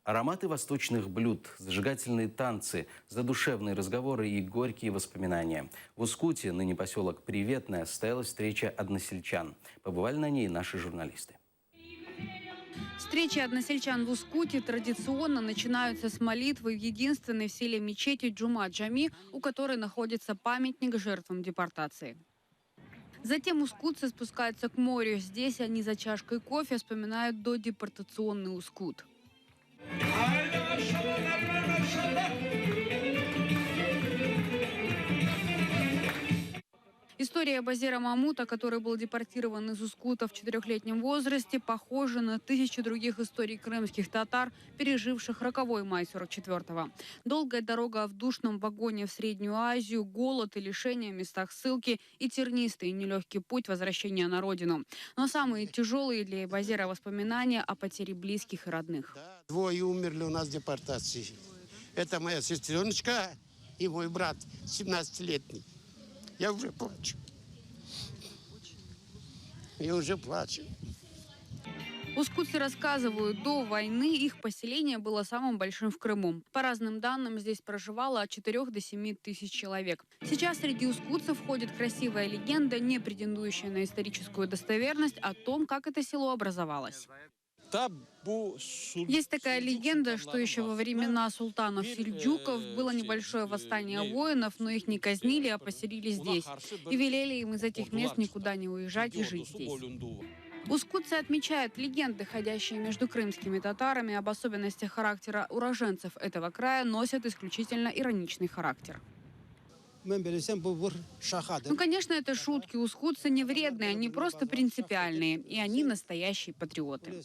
Ароматы восточных блюд, зажигательные танцы, задушевные разговоры и горькие воспоминания. В Ускуте, ныне поселок Приветное, состоялась встреча односельчан. Побывали на ней наши журналисты. Встречи односельчан в Ускуте традиционно начинаются с молитвы в единственной в селе мечети Джума-Джами, у которой находится памятник жертвам депортации. Затем ускутцы спускаются к морю. Здесь они за чашкой кофе вспоминают додепортационный Ускут. История Базира Мамута, который был депортирован из Ускута в 4-летнем возрасте, похожа на тысячи других историй крымских татар, переживших роковой май 44-го. Долгая дорога в душном вагоне в Среднюю Азию, голод и лишения в местах ссылки и тернистый и нелегкий путь возвращения на родину. Но самые тяжелые для Базира воспоминания о потере близких и родных. Двое умерли у нас в депортации. Это моя сестреночка и мой брат, 17-летний. Я уже плачу. Я уже плачу. Ускутцы рассказывают, до войны их поселение было самым большим в Крыму. По разным данным, здесь проживало от 4 до 7 тысяч человек. Сейчас среди ускутцев ходит красивая легенда, не претендующая на историческую достоверность, о том, как это село образовалось. Есть такая легенда, что еще во времена султанов-сельджуков было небольшое восстание воинов, но их не казнили, а поселили здесь. И велели им из этих мест никуда не уезжать и жить здесь. Ускутцы отмечают, легенды, ходящие между крымскими татарами, об особенностях характера уроженцев этого края, носят исключительно ироничный характер. Ну, конечно, это шутки. Ускутцы не вредные, они просто принципиальные. И они настоящие патриоты.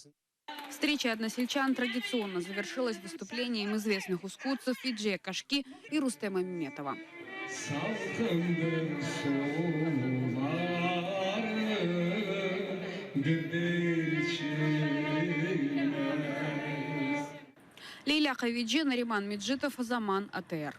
Встреча односельчан традиционно завершилась выступлением известных ускутцев Виджея Кашки и Рустема Меметова. Лейля Хавиджи, Нариман Меджитов, Азаман, АТР.